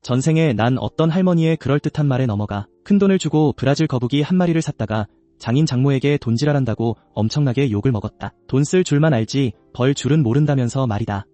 전생에 난 어떤 할머니의 그럴듯한 말에 넘어가 큰돈을 주고 브라질 거북이 한 마리를 샀다가 장인 장모에게 돈지랄한다고 엄청나게 욕을 먹었다. 돈 쓸 줄만 알지 벌 줄은 모른다면서 말이다.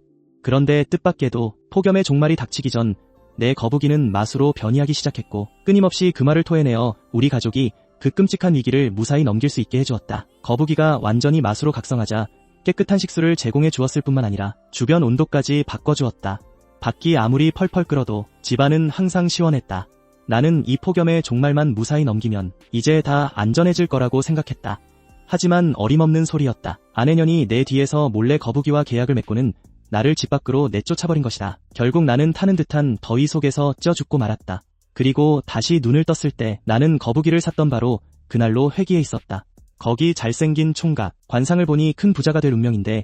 그런데 뜻밖에도 폭염의 종말이 닥치기 전 내 거북이는 마수로 변이하기 시작했고 끊임없이 그 말을 토해내어 우리 가족이 그 끔찍한 위기를 무사히 넘길 수 있게 해주었다. 거북이가 완전히 마수로 각성하자 깨끗한 식수를 제공해 주었을 뿐만 아니라 주변 온도까지 바꿔주었다. 밖이 아무리 펄펄 끓어도 집안은 항상 시원했다. 나는 이 폭염의 종말만 무사히 넘기면 이제 다 안전해질 거라고 생각했다. 하지만 어림없는 소리였다. 아내년이 내 뒤에서 몰래 거북이와 계약을 맺고는 나를 집 밖으로 내쫓아버린 것이다. 결국 나는 타는 듯한 더위 속에서 쪄 죽고 말았다. 그리고 다시 눈을 떴을 때 나는 거북이를 샀던 바로 그날로 회귀해 있었다. 거기 잘생긴 총각, 관상을 보니 큰 부자가 될 운명인데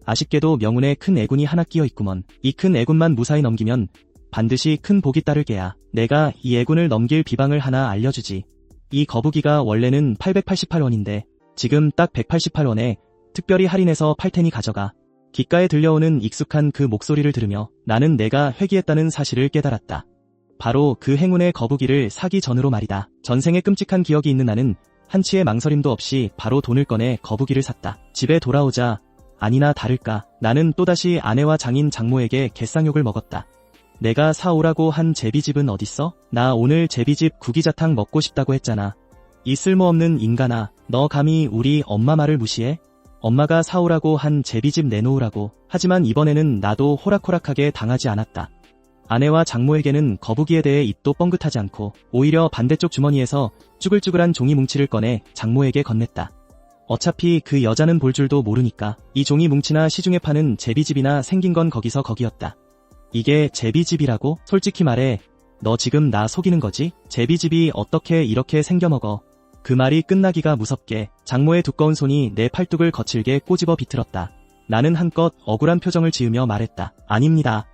아쉽게도 명운에 큰 애군이 하나 끼어 있구먼. 이 큰 애군만 무사히 넘기면 반드시 큰 복이 따를 게야. 내가 이 애군을 넘길 비방을 하나 알려주지. 이 거북이가 원래는 888원인데 지금 딱 188원에 특별히 할인해서 팔 테니 가져가. 귓가에 들려오는 익숙한 그 목소리를 들으며 나는 내가 회귀했다는 사실을 깨달았다. 바로 그 행운의 거북이를 사기 전으로 말이다. 전생에 끔찍한 기억이 있는 나는 한치의 망설임도 없이 바로 돈을 꺼내 거북이를 샀다. 집에 돌아오자 아니나 다를까 나는 또다시 아내와 장인 장모에게 개쌍욕을 먹었다. 내가 사오라고 한 제비집은 어딨어? 나 오늘 제비집 구기자탕 먹고 싶다고 했잖아. 이 쓸모없는 인간아, 너 감히 우리 엄마 말을 무시해? 엄마가 사오라고 한 제비집 내놓으라고. 하지만 이번에는 나도 호락호락하게 당하지 않았다. 아내와 장모에게는 거북이에 대해 입도 뻥긋하지 않고 오히려 반대쪽 주머니에서 쭈글쭈글한 종이 뭉치를 꺼내 장모에게 건넸다. 어차피 그 여자는 볼 줄도 모르니까 이 종이 뭉치나 시중에 파는 제비집이나 생긴 건 거기서 거기였다. 이게 제비집이라고? 솔직히 말해, 너 지금 나 속이는 거지? 제비집이 어떻게 이렇게 생겨먹어? 그 말이 끝나기가 무섭게 장모의 두꺼운 손이 내 팔뚝을 거칠게 꼬집어 비틀었다. 나는 한껏 억울한 표정을 지으며 말했다. 아닙니다.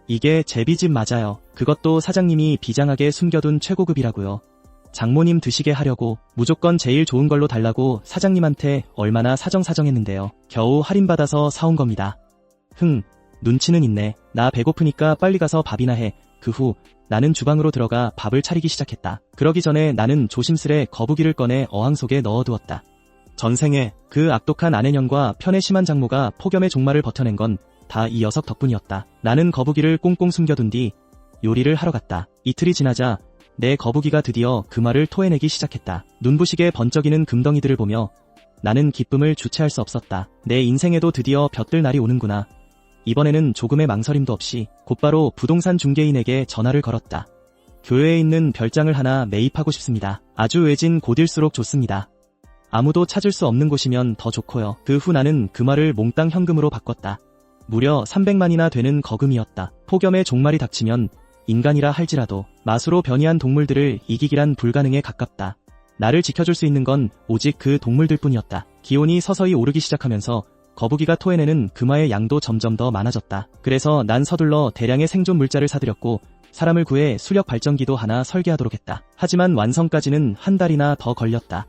이게 제비집 맞아요. 그것도 사장님이 비장하게 숨겨둔 최고급이라고요. 장모님 드시게 하려고 무조건 제일 좋은 걸로 달라고 사장님한테 얼마나 사정사정했는데요. 겨우 할인받아서 사온 겁니다. 눈치는 있네. 나 배고프니까 빨리 가서 밥이나 해. 그 후 나는 주방으로 들어가 밥을 차리기 시작했다. 그러기 전에 나는 조심스레 거북이를 꺼내 어항 속에 넣어두었다. 전생에 그 악독한 아내년과 편애 심한 장모가 폭염의 종말을 버텨낸 건 다 이 녀석 덕분이었다. 나는 거북이를 꽁꽁 숨겨둔 뒤 요리를 하러 갔다. 이틀이 지나자 내 거북이가 드디어 그 말을 토해내기 시작했다. 눈부시게 번쩍이는 금덩이들을 보며 나는 기쁨을 주체할 수 없었다. 내 인생에도 드디어 볕들 날이 오는구나. 이번에는 조금의 망설임도 없이 곧바로 부동산 중개인에게 전화를 걸었다. 교외에 있는 별장을 하나 매입하고 싶습니다. 아주 외진 곳일수록 좋습니다. 아무도 찾을 수 없는 곳이면 더 좋고요. 그 후 나는 그 말을 몽땅 현금으로 바꿨다. 무려 300만이나 되는 거금이었다. 폭염의 종말이 닥치면 인간이라 할지라도 마수로 변이한 동물들을 이기기란 불가능에 가깝다. 나를 지켜줄 수 있는 건 오직 그 동물들뿐이었다. 기온이 서서히 오르기 시작하면서 거북이가 토해내는 금화의 양도 점점 더 많아졌다. 그래서 난 서둘러 대량의 생존 물자를 사들였고 사람을 구해 수력 발전기도 하나 설계하도록 했다. 하지만 완성까지는 한 달이나 더 걸렸다.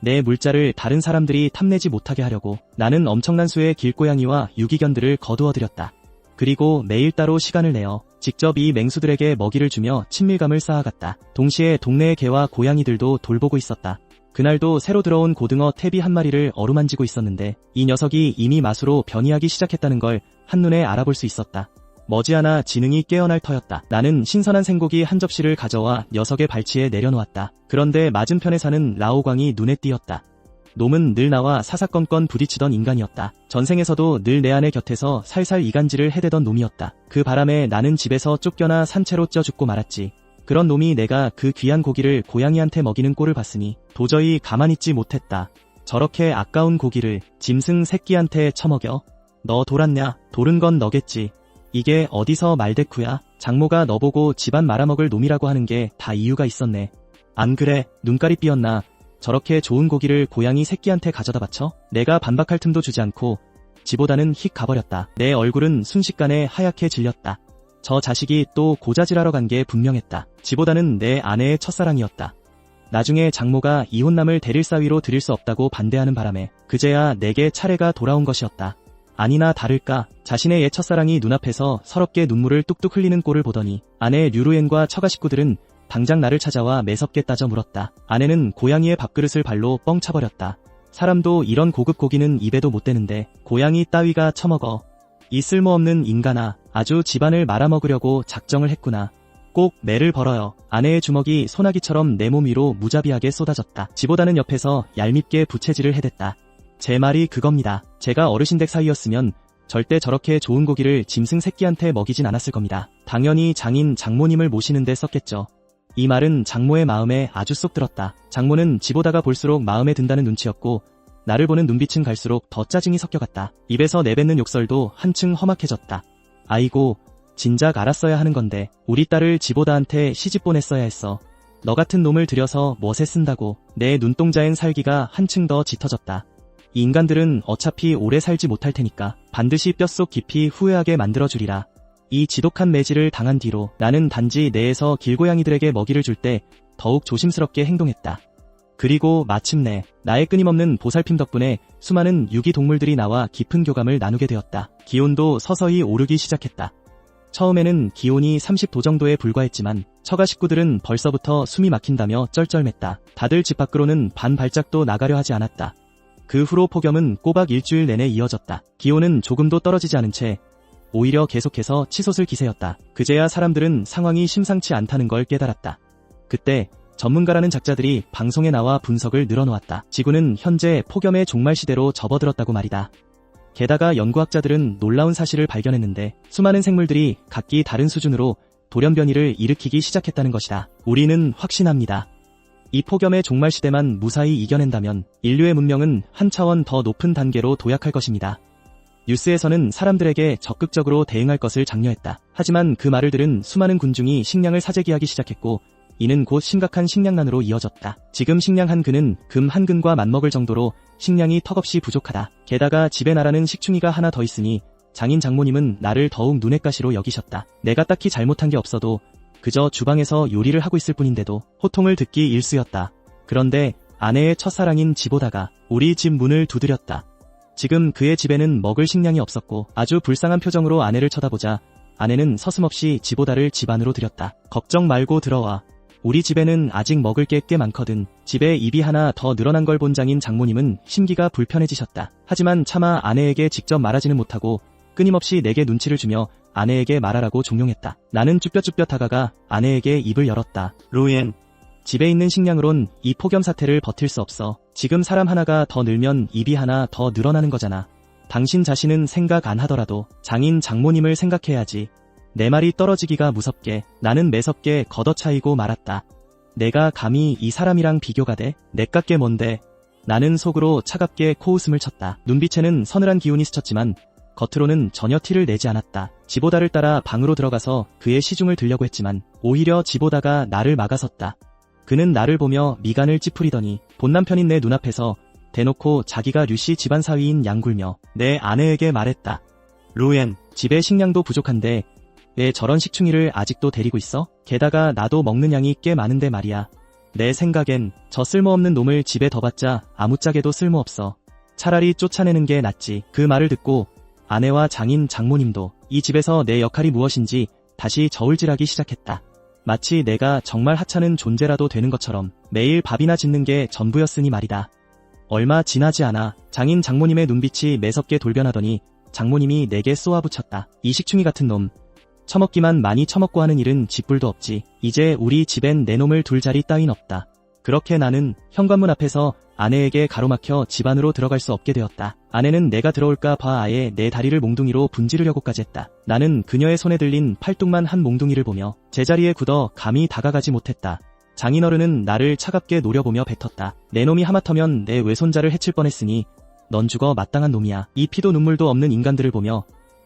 내 물자를 다른 사람들이 탐내지 못하게 하려고 나는 엄청난 수의 길고양이와 유기견들을 거두어들였다. 그리고 매일 따로 시간을 내어 직접 이 맹수들에게 먹이를 주며 친밀감을 쌓아갔다. 동시에 동네의 개와 고양이들도 돌보고 있었다. 그날도 새로 들어온 고등어 태비 한 마리를 어루만지고 있었는데 이 녀석이 이미 마수로 변이하기 시작했다는 걸 한눈에 알아볼 수 있었다. 머지않아 지능이 깨어날 터였다. 나는 신선한 생고기 한 접시를 가져와 녀석의 발치에 내려놓았다. 그런데 맞은편에 사는 라오광이 눈에 띄었다. 놈은 늘 나와 사사건건 부딪히던 인간이었다. 전생에서도 늘 내 아내 곁에서 살살 이간질을 해대던 놈이었다. 그 바람에 나는 집에서 쫓겨나 산채로 쪄 죽고 말았지. 그런 놈이 내가 그 귀한 고기를 고양이한테 먹이는 꼴을 봤으니 도저히 가만히 있지 못했다. 저렇게 아까운 고기를 짐승 새끼한테 처먹여? 너 돌았냐? 돌은 건 너겠지. 이게 어디서 말대꾸야? 장모가 너보고 집안 말아먹을 놈이라고 하는 게 다 이유가 있었네. 안 그래? 눈깔이 삐었나? 저렇게 좋은 고기를 고양이 새끼한테 가져다 바쳐? 내가 반박할 틈도 주지 않고 지보다는 휙 가버렸다. 내 얼굴은 순식간에 하얗게 질렸다. 저 자식이 또 고자질하러 간 게 분명했다. 지보다는 내 아내의 첫사랑이었다. 나중에 장모가 이혼남을 대릴 사위로 들일 수 없다고 반대하는 바람에 그제야 내게 차례가 돌아온 것이었다. 아니나 다를까 자신의 옛 첫사랑이 눈앞에서 서럽게 눈물을 뚝뚝 흘리는 꼴을 보더니 아내 류루엔과 처가 식구들은 당장 나를 찾아와 매섭게 따져 물었다. 아내는 고양이의 밥그릇을 발로 뻥 차버렸다. 사람도 이런 고급 고기는 입에도 못 대는데 고양이 따위가 처먹어. 이 쓸모없는 인간아, 아주 집안을 말아먹으려고 작정을 했구나. 꼭 매를 벌어요. 아내의 주먹이 소나기처럼 내 몸 위로 무자비하게 쏟아졌다. 지보다는 옆에서 얄밉게 부채질을 해댔다. 제 말이 그겁니다. 제가 어르신댁 사이였으면 절대 저렇게 좋은 고기를 짐승 새끼한테 먹이진 않았을 겁니다. 당연히 장인 장모님을 모시는데 썼겠죠. 이 말은 장모의 마음에 아주 쏙 들었다. 장모는 지보다가 볼수록 마음에 든다는 눈치였고 나를 보는 눈빛은 갈수록 더 짜증이 섞여갔다. 입에서 내뱉는 욕설도 한층 험악해졌다. 아이고, 진작 알았어야 하는 건데 우리 딸을 지보다한테 시집 보냈어야 했어. 너 같은 놈을 들여서 멋에 쓴다고. 내 눈동자엔 살기가 한층 더 짙어졌다. 이 인간들은 어차피 오래 살지 못할 테니까 반드시 뼛속 깊이 후회하게 만들어주리라. 이 지독한 매질을 당한 뒤로 나는 단지 내에서 길고양이들에게 먹이를 줄 때 더욱 조심스럽게 행동했다. 그리고 마침내 나의 끊임없는 보살핌 덕분에 수많은 유기동물들이 나와 깊은 교감을 나누게 되었다. 기온도 서서히 오르기 시작했다. 처음에는 기온이 30도 정도에 불과했지만 처가 식구들은 벌써부터 숨이 막힌다며 쩔쩔맸다. 다들 집 밖으로는 반 발짝도 나가려 하지 않았다. 그 후로 폭염은 꼬박 일주일 내내 이어졌다. 기온은 조금도 떨어지지 않은 채 오히려 계속해서 치솟을 기세였다. 그제야 사람들은 상황이 심상치 않다는 걸 깨달았다. 그때 전문가라는 작자들이 방송에 나와 분석을 늘어놓았다. 지구는 현재 폭염의 종말 시대로 접어들었다고 말이다. 게다가 연구학자들은 놀라운 사실을 발견했는데 수많은 생물들이 각기 다른 수준으로 돌연변이를 일으키기 시작했다는 것이다. 우리는 확신합니다. 이 폭염의 종말 시대만 무사히 이겨낸다면 인류의 문명은 한 차원 더 높은 단계로 도약할 것입니다. 뉴스에서는 사람들에게 적극적으로 대응할 것을 장려했다. 하지만 그 말을 들은 수많은 군중이 식량을 사재기하기 시작했고 이는 곧 심각한 식량난으로 이어졌다. 지금 식량 한 근은 금 한 근과 맞먹을 정도로 식량이 턱없이 부족하다. 게다가 집에 나라는 식충이가 하나 더 있으니 장인 장모님은 나를 더욱 눈엣 가시로 여기셨다. 내가 딱히 잘못한 게 없어도 그저 주방에서 요리를 하고 있을 뿐인데도 호통을 듣기 일쑤였다. 그런데 아내의 첫사랑인 지보다가 우리 집 문을 두드렸다. 지금 그의 집에는 먹을 식량이 없었고 아주 불쌍한 표정으로 아내를 쳐다보자 아내는 서슴없이 지보다를 집 안으로 들였다. 걱정 말고 들어와. 우리 집에는 아직 먹을 게 꽤 많거든. 집에 입이 하나 더 늘어난 걸 본 장인 장모님은 심기가 불편해지셨다. 하지만 차마 아내에게 직접 말하지는 못하고 끊임없이 내게 눈치를 주며 아내에게 말하라고 종용했다. 나는 쭈뼛쭈뼛 다가가 아내에게 입을 열었다. 루엔, 집에 있는 식량으론 이 폭염 사태를 버틸 수 없어. 지금 사람 하나가 더 늘면 입이 하나 더 늘어나는 거잖아. 당신 자신은 생각 안 하더라도 장인 장모님을 생각해야지. 내 말이 떨어지기가 무섭게 나는 매섭게 걷어차이고 말았다. 내가 감히 이 사람이랑 비교가 돼? 내깎게 뭔데? 나는 속으로 차갑게 코웃음을 쳤다. 눈빛에는 서늘한 기운이 스쳤지만 겉으로는 전혀 티를 내지 않았다. 지보다를 따라 방으로 들어가서 그의 시중을 들려고 했지만 오히려 지보다가 나를 막아섰다. 그는 나를 보며 미간을 찌푸리더니 본남편인 내 눈앞에서 대놓고 자기가 류씨 집안 사위인 양굴며 내 아내에게 말했다. 루엔, 집에 식량도 부족한데 왜 저런 식충이를 아직도 데리고 있어? 게다가 나도 먹는 양이 꽤 많은데 말이야. 내 생각엔 저 쓸모없는 놈을 집에 더 봤자 아무짝에도 쓸모없어. 차라리 쫓아내는 게 낫지. 그 말을 듣고 아내와 장인 장모님도 이 집에서 내 역할이 무엇인지 다시 저울질하기 시작했다. 마치 내가 정말 하찮은 존재라도 되는 것처럼 매일 밥이나 짓는 게 전부였으니 말이다. 얼마 지나지 않아 장인 장모님의 눈빛이 매섭게 돌변하더니 장모님이 내게 쏘아붙였다. 이 식충이 같은 놈. 처먹기만 많이 처먹고 하는 일은 쥐뿔도 없지. 이제 우리 집엔 내 놈을 둘 자리 따윈 없다. 그렇게 나는 현관문 앞에서 아내에게 가로막혀 집 안으로 들어갈 수 없게 되었다. 아내는 내가 들어올까 봐 아예 내 다리를 몽둥이로 분지르려고까지 했다. 나는 그녀의 손에 들린 팔뚝만 한 몽둥이를 보며 제자리에 굳어 감히 다가가지 못했다. 장인어른은 나를 차갑게 노려보며 뱉었다. 내 놈이 하마터면 내 외손자를 해칠 뻔했으니 넌 죽어 마땅한 놈이야. 이 피도 눈물도 없는 인간들을 보며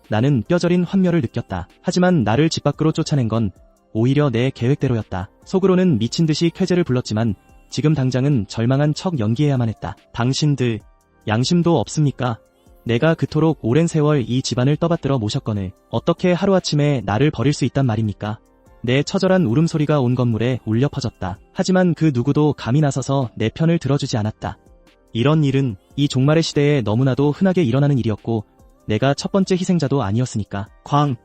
나는 뼈저린 환멸을 느꼈다. 하지만 나를 집 밖으로 쫓아낸 건 오히려 내 계획대로였다. 속으로는 미친 듯이 쾌재를 불렀지만 지금 당장은 절망한 척 연기해야만 했다. 당신들 양심도 없습니까? 내가 그토록 오랜 세월 이 집안을 떠받들어 모셨거늘 어떻게 하루아침에 나를 버릴 수 있단 말입니까? 내 처절한 울음소리가 온 건물에 울려 퍼졌다. 하지만 그 누구도 감히 나서서 내 편을 들어주지 않았다. 이런 일은 이 종말의 시대에 너무나도 흔하게 일어나는 일이었고 내가 첫 번째 희생자도 아니었으니까. 쾅!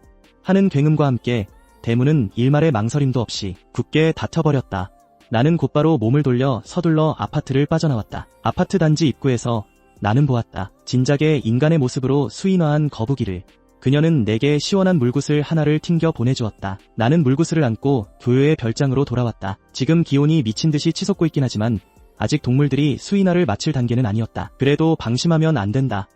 하는 굉음과 함께 대문은 일말의 망설임도 없이 굳게 닫혀버렸다. 나는 곧바로 몸을 돌려 서둘러 아파트를 빠져나왔다. 아파트 단지 입구에서 나는 보았다. 진작에 인간의 모습으로 수인화한 거북이를. 그녀는 내게 시원한 물굿을 하나를 튕겨 보내주었다. 나는 물굿을 안고 교요의 별장으로 돌아왔다. 지금 기온이 미친듯이 치솟고 있긴 하지만 아직 동물들이 수인화를 마칠 단계는 아니었다. 그래도 방심하면 안 된다.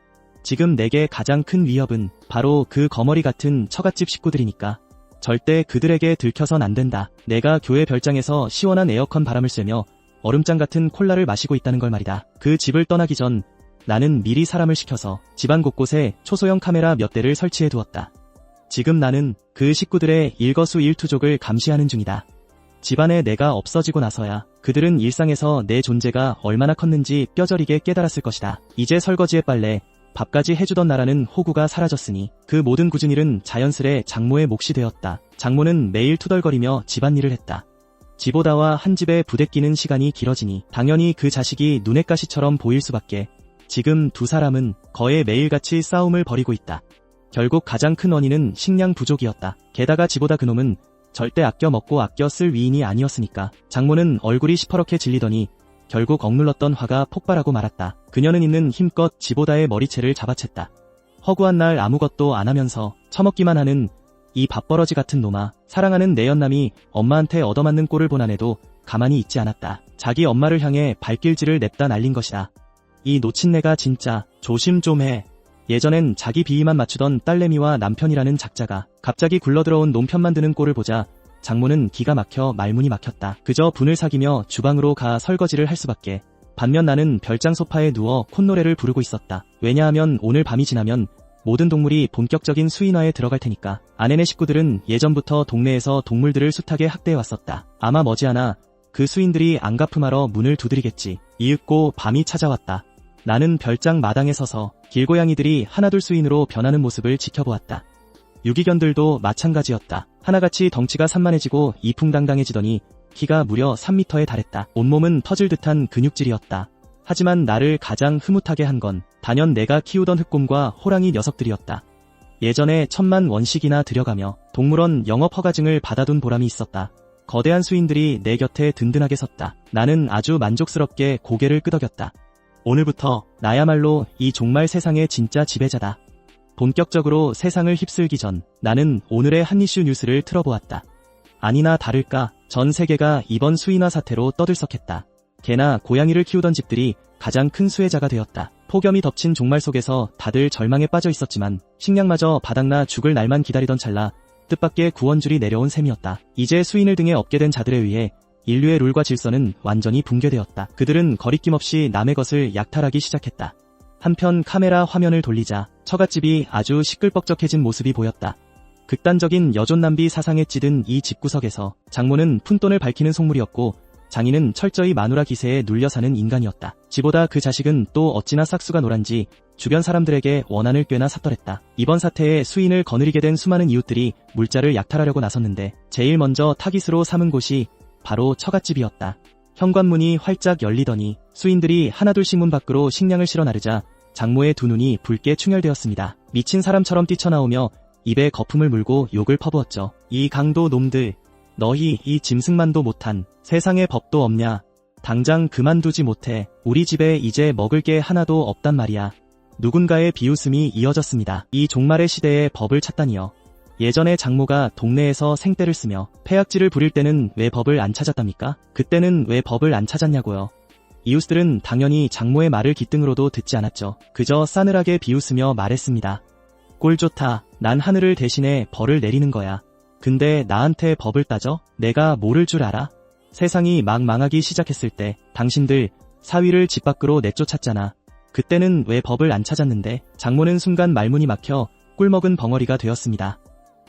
지금 내게 가장 큰 위협은 바로 그 거머리 같은 처갓집 식구들이니까. 절대 그들에게 들켜선 안 된다. 내가 교회 별장에서 시원한 에어컨 바람을 쐬며 얼음장 같은 콜라를 마시고 있다는 걸 말이다. 그 집을 떠나기 전 나는 미리 사람을 시켜서 집안 곳곳에 초소형 카메라 몇 대를 설치해 두었다. 지금 나는 그 식구들의 일거수일투족을 감시하는 중이다. 집안에 내가 없어지고 나서야 그들은 일상에서 내 존재가 얼마나 컸는지 뼈저리게 깨달았을 것이다. 이제 설거지에 빨래, 밥까지 해주던 나라는 호구가 사라졌으니 그 모든 굳은 일은 자연스레 장모의 몫이 되었다. 장모는 매일 투덜거리며 집안일을 했다. 지보다와 한 집에 부대끼는 시간이 길어지니 당연히 그 자식이 눈엣 가시처럼 보일 수밖에. 지금 두 사람은 거의 매일같이 싸움을 벌이고 있다. 결국 가장 큰 원인은 식량 부족이었다. 게다가 지보다 그놈은 절대 아껴 먹고 아껴 쓸 위인이 아니었으니까. 장모는 얼굴이 시퍼렇게 질리더니 결국 억눌렀던 화가 폭발하고 말았다. 그녀는 있는 힘껏 지보다의 머리채를 잡아챘다. 허구한 날 아무것도 안 하면서 처먹기만 하는 이 밥버러지 같은 놈아. 사랑하는 내 연남이 엄마한테 얻어맞는 꼴을 본 아내도 가만히 있지 않았다. 자기 엄마를 향해 발길질을 냅다 날린 것이다. 이 노친네가 진짜 조심 좀 해. 예전엔 자기 비위만 맞추던 딸내미와 남편이라는 작자가 갑자기 굴러들어온 놈 편만 드는 꼴을 보자 장모는 기가 막혀 말문이 막혔다. 그저 분을 사귀며 주방으로 가 설거지를 할 수밖에. 반면 나는 별장 소파에 누워 콧노래를 부르고 있었다. 왜냐하면 오늘 밤이 지나면 모든 동물이 본격적인 수인화에 들어갈 테니까. 아내네 식구들은 예전부터 동네에서 동물들을 숱하게 학대해왔었다. 아마 머지않아 그 수인들이 안가품하러 문을 두드리겠지. 이윽고 밤이 찾아왔다. 나는 별장 마당에 서서 길고양이들이 하나둘 수인으로 변하는 모습을 지켜보았다. 유기견들도 마찬가지였다. 하나같이 덩치가 산만해지고 이풍당당해지더니 키가 무려 3m에 달했다. 온몸은 터질 듯한 근육질이었다. 하지만 나를 가장 흐뭇하게 한 건 단연 내가 키우던 흑곰과 호랑이 녀석들이었다. 예전에 1000만 원씩이나 들여가며 동물원 영업 허가증을 받아둔 보람이 있었다. 거대한 수인들이 내 곁에 든든하게 섰다. 나는 아주 만족스럽게 고개를 끄덕였다. 오늘부터 나야말로 이 종말 세상의 진짜 지배자다. 본격적으로 세상을 휩쓸기 전 나는 오늘의 한 이슈 뉴스를 틀어보았다. 아니나 다를까 전 세계가 이번 수인화 사태로 떠들썩했다. 개나 고양이를 키우던 집들이 가장 큰 수혜자가 되었다. 폭염이 덮친 종말 속에서 다들 절망에 빠져 있었지만 식량마저 바닥나 죽을 날만 기다리던 찰나 뜻밖의 구원줄이 내려온 셈이었다. 이제 수인을 등에 업게 된 자들에 의해 인류의 룰과 질서는 완전히 붕괴되었다. 그들은 거리낌 없이 남의 것을 약탈하기 시작했다. 한편 카메라 화면을 돌리자 처갓집이 아주 시끌벅적해진 모습이 보였다. 극단적인 여존남비 사상에 찌든 이 집구석에서 장모는 푼돈을 밝히는 속물이었고 장인은 철저히 마누라 기세에 눌려 사는 인간이었다. 지보다 그 자식은 또 어찌나 싹수가 노란지 주변 사람들에게 원한을 꽤나 샀더랬다. 이번 사태에 수인을 거느리게 된 수많은 이웃들이 물자를 약탈하려고 나섰는데 제일 먼저 타깃으로 삼은 곳이 바로 처갓집이었다. 현관문이 활짝 열리더니 수인들이 하나둘씩 문 밖으로 식량을 실어 나르자 장모의 두 눈이 붉게 충혈되었습니다. 미친 사람처럼 뛰쳐나오며 입에 거품을 물고 욕을 퍼부었죠. 이 강도 놈들, 너희 이 짐승만도 못한 세상에 법도 없냐. 당장 그만두지 못해. 우리 집에 이제 먹을 게 하나도 없단 말이야. 누군가의 비웃음이 이어졌습니다. 이 종말의 시대에 법을 찾다니요. 예전에 장모가 동네에서 생떼를 쓰며 폐악질을 부릴 때는 왜 법을 안 찾았답니까? 그때는 왜 법을 안 찾았냐고요. 이웃들은 당연히 장모의 말을 귓등으로도 듣지 않았죠. 그저 싸늘하게 비웃으며 말했습니다. 꼴 좋다. 난 하늘을 대신해 벌을 내리는 거야. 근데 나한테 법을 따져? 내가 모를 줄 알아? 세상이 막 망하기 시작했을 때 당신들 사위를 집 밖으로 내쫓았잖아. 그때는 왜 법을 안 찾았는데? 장모는 순간 말문이 막혀 꿀먹은 벙어리가 되었습니다.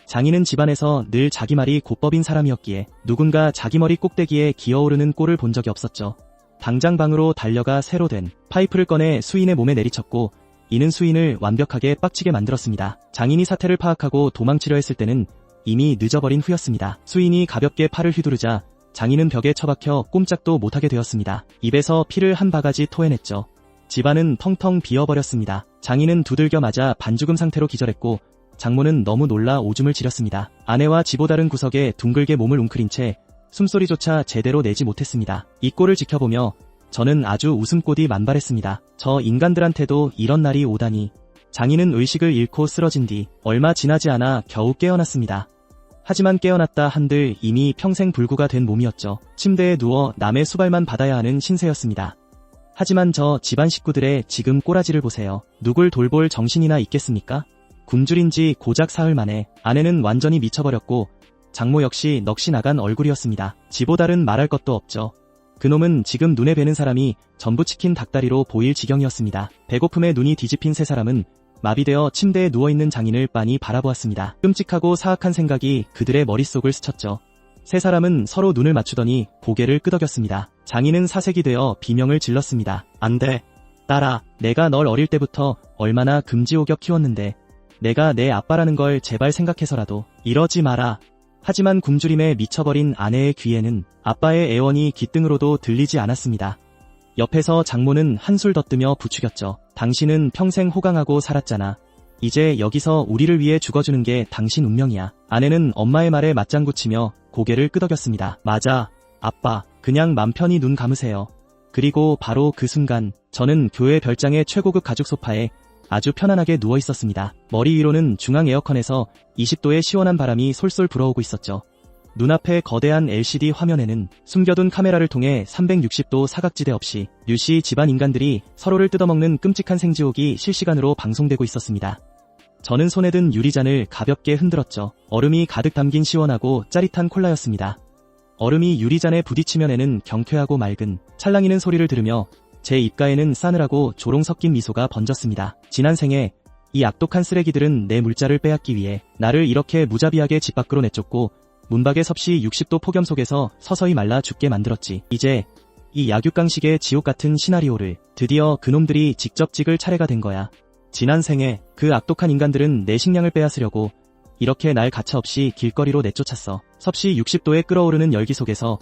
장인은 집안에서 늘 자기 말이 곧법인 사람이었기에 누군가 자기 머리 꼭대기에 기어오르는 꼴을 본 적이 없었죠. 당장 방으로 달려가 새로 된 파이프를 꺼내 수인의 몸에 내리쳤고 이는 수인을 완벽하게 빡치게 만들었습니다. 장인이 사태를 파악하고 도망치려 했을 때는 이미 늦어버린 후였습니다. 수인이 가볍게 팔을 휘두르자 장인은 벽에 처박혀 꼼짝도 못하게 되었습니다. 입에서 피를 한 바가지 토해냈죠. 집안은 텅텅 비어버렸습니다. 장인은 두들겨 맞아 반죽음 상태로 기절했고 장모는 너무 놀라 오줌을 지렸습니다. 아내와 지보다른 구석에 둥글게 몸을 웅크린 채 숨소리조차 제대로 내지 못했습니다. 이 꼴을 지켜보며 저는 아주 웃음꽃이 만발했습니다. 저 인간들한테도 이런 날이 오다니. 장인은 의식을 잃고 쓰러진 뒤 얼마 지나지 않아 겨우 깨어났습니다. 하지만 깨어났다 한들 이미 평생 불구가 된 몸이었죠. 침대에 누워 남의 수발만 받아야 하는 신세였습니다. 하지만 저 집안 식구들의 지금 꼬라지를 보세요. 누굴 돌볼 정신이나 있겠습니까? 굶주린 지 고작 사흘 만에 아내는 완전히 미쳐버렸고 장모 역시 넋이 나간 얼굴이었습니다. 지보달은 말할 것도 없죠. 그놈은 지금 눈에 뵈는 사람이 전부 치킨 닭다리로 보일 지경이었습니다. 배고픔에 눈이 뒤집힌 세 사람은 마비되어 침대에 누워있는 장인을 빤히 바라보았습니다. 끔찍하고 사악한 생각이 그들의 머릿속을 스쳤죠. 세 사람은 서로 눈을 맞추더니 고개를 끄덕였습니다. 장인은 사색이 되어 비명을 질렀습니다. 안 돼. 딸아, 내가 널 어릴 때부터 얼마나 금지옥역 키웠는데 내가 내 아빠라는 걸 제발 생각해서라도 이러지 마라. 하지만 굶주림에 미쳐버린 아내의 귀에는 아빠의 애원이 귓등으로도 들리지 않았습니다. 옆에서 장모는 한술 더 뜨며 부추겼죠. 당신은 평생 호강하고 살았잖아. 이제 여기서 우리를 위해 죽어주는 게 당신 운명이야. 아내는 엄마의 말에 맞장구치며 고개를 끄덕였습니다. 맞아, 아빠. 그냥 맘 편히 눈 감으세요. 그리고 바로 그 순간 저는 교회 별장의 최고급 가죽 소파에 아주 편안하게 누워 있었습니다. 머리 위로는 중앙 에어컨에서 20도의 시원한 바람이 솔솔 불어오고 있었죠. 눈앞의 거대한 LCD 화면에는 숨겨둔 카메라를 통해 360도 사각지대 없이 류씨 집안 인간들이 서로를 뜯어먹는 끔찍한 생지옥이 실시간으로 방송되고 있었습니다. 저는 손에 든 유리잔을 가볍게 흔들었죠. 얼음이 가득 담긴 시원하고 짜릿한 콜라였습니다. 얼음이 유리잔에 부딪히면에는 경쾌하고 맑은 찰랑이는 소리를 들으며 제 입가에는 싸늘하고 조롱 섞인 미소가 번졌습니다. 지난 생에 이 악독한 쓰레기들은 내 물자를 빼앗기 위해 나를 이렇게 무자비하게 집 밖으로 내쫓고 문밖에 섭씨 60도 폭염 속에서 서서히 말라 죽게 만들었지. 이제 이 약육강식의 지옥 같은 시나리오를 드디어 그놈들이 직접 찍을 차례가 된 거야. 지난 생에 그 악독한 인간들은 내 식량을 빼앗으려고 이렇게 날 가차없이 길거리로 내쫓았어. 섭씨 60도에 끓어오르는 열기 속에서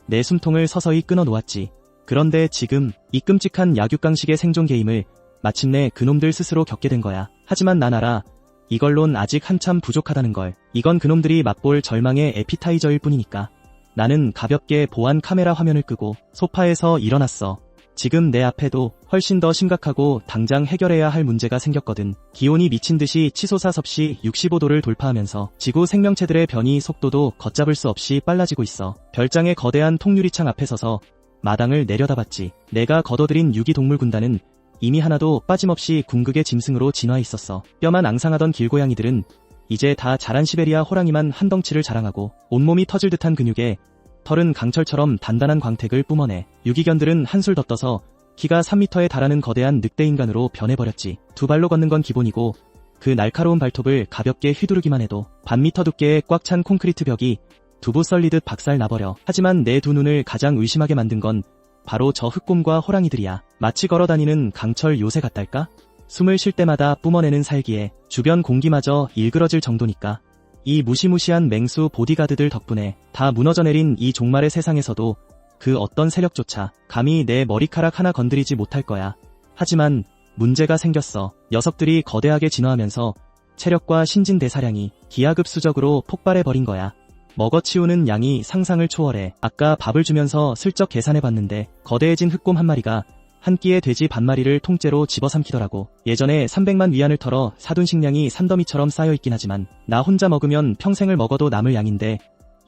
내 숨통을 서서히 끊어 놓았지. 그런데 지금 이 끔찍한 약육강식의 생존 게임을 마침내 그놈들 스스로 겪게 된 거야. 하지만 난 알아. 이걸론 아직 한참 부족하다는 걸. 이건 그놈들이 맛볼 절망의 에피타이저일 뿐이니까. 나는 가볍게 보안 카메라 화면을 끄고 소파에서 일어났어. 지금 내 앞에도 훨씬 더 심각하고 당장 해결해야 할 문제가 생겼거든. 기온이 미친 듯이 치솟아 섭씨 65도를 돌파하면서 지구 생명체들의 변이 속도도 걷잡을 수 없이 빨라지고 있어. 별장의 거대한 통유리창 앞에 서서 마당을 내려다봤지. 내가 거둬들인 유기동물 군단은 이미 하나도 빠짐없이 궁극의 짐승으로 진화해 있었어. 뼈만 앙상하던 길고양이들은 이제 다 자란 시베리아 호랑이만 한 덩치를 자랑하고 온몸이 터질 듯한 근육에 털은 강철처럼 단단한 광택을 뿜어내. 유기견들은 한술 더 떠서 키가 3m에 달하는 거대한 늑대인간으로 변해버렸지. 두 발로 걷는 건 기본이고 그 날카로운 발톱을 가볍게 휘두르기만 해도 반미터 두께의 꽉 찬 콘크리트 벽이 두부 썰리듯 박살 나버려. 하지만 내 두 눈을 가장 의심하게 만든 건 바로 저 흑곰과 호랑이들이야. 마치 걸어다니는 강철 요새 같달까? 숨을 쉴 때마다 뿜어내는 살기에 주변 공기마저 일그러질 정도니까. 이 무시무시한 맹수 보디가드들 덕분에 다 무너져 내린 이 종말의 세상에서도 그 어떤 세력조차 감히 내 머리카락 하나 건드리지 못할 거야. 하지만 문제가 생겼어. 녀석들이 거대하게 진화하면서 체력과 신진대사량이 기하급수적으로 폭발해버린 거야. 먹어치우는 양이 상상을 초월해. 아까 밥을 주면서 슬쩍 계산해봤는데 거대해진 흑곰 한 마리가 한 끼에 돼지 반마리를 통째로 집어삼키더라고. 예전에 300만 위안을 털어 사둔 식량이 산더미처럼 쌓여있긴 하지만 나 혼자 먹으면 평생을 먹어도 남을 양인데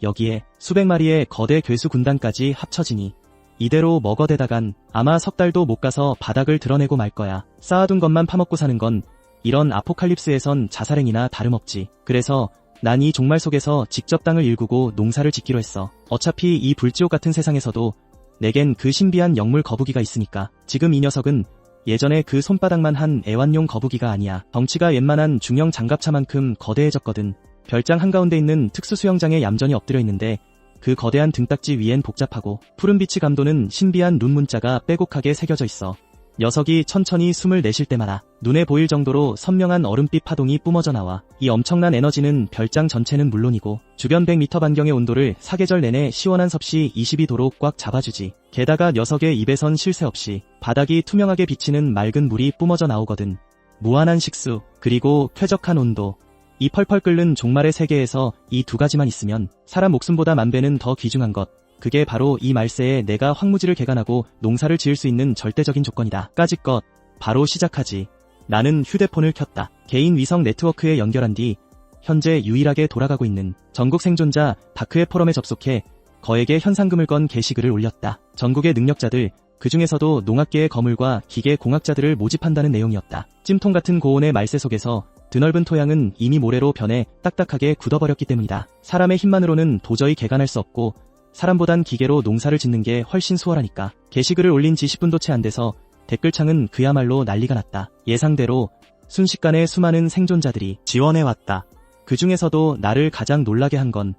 여기에 수백 마리의 거대 괴수 군단까지 합쳐지니 이대로 먹어대다간 아마 석 달도 못 가서 바닥을 드러내고 말 거야. 쌓아둔 것만 파먹고 사는 건 이런 아포칼립스에선 자살행위나 다름없지. 그래서 난 이 종말 속에서 직접 땅을 일구고 농사를 짓기로 했어. 어차피 이 불지옥 같은 세상에서도 내겐 그 신비한 영물 거북이가 있으니까. 지금 이 녀석은 예전에 그 손바닥만 한 애완용 거북이가 아니야. 덩치가 웬만한 중형 장갑차만큼 거대해졌거든. 별장 한가운데 있는 특수 수영장에 얌전히 엎드려 있는데 그 거대한 등딱지 위엔 복잡하고 푸른빛이 감도는 신비한 룬 문자가 빼곡하게 새겨져 있어. 녀석이 천천히 숨을 내쉴 때마다 눈에 보일 정도로 선명한 얼음빛 파동이 뿜어져 나와 이 엄청난 에너지는 별장 전체는 물론이고 주변 100m 반경의 온도를 사계절 내내 시원한 섭씨 22도로 꽉 잡아주지. 게다가 녀석의 입에선 쉴 새 없이 바닥이 투명하게 비치는 맑은 물이 뿜어져 나오거든. 무한한 식수, 그리고 쾌적한 온도. 이 펄펄 끓는 종말의 세계에서 이 두 가지만 있으면 사람 목숨보다 만배는 더 귀중한 것. 그게 바로 이 말세에 내가 황무지를 개간하고 농사를 지을 수 있는 절대적인 조건이다. 까짓것 바로 시작하지. 나는 휴대폰을 켰다. 개인 위성 네트워크에 연결한 뒤 현재 유일하게 돌아가고 있는 전국 생존자 다크의 포럼에 접속해 거액의 현상금을 건 게시글을 올렸다. 전국의 능력자들, 그 중에서도 농학계의 거물과 기계공학자들을 모집한다는 내용이었다. 찜통 같은 고온의 말세 속에서 드넓은 토양은 이미 모래로 변해 딱딱하게 굳어버렸기 때문이다. 사람의 힘만으로는 도저히 개간할 수 없고 사람보단 기계로 농사를 짓는 게 훨씬 수월하니까. 게시글을 올린 지 10분도 채 안 돼서 댓글창은 그야말로 난리가 났다. 예상대로 순식간에 수많은 생존자들이 지원해왔다. 그 중에서도 나를 가장 놀라게 한 건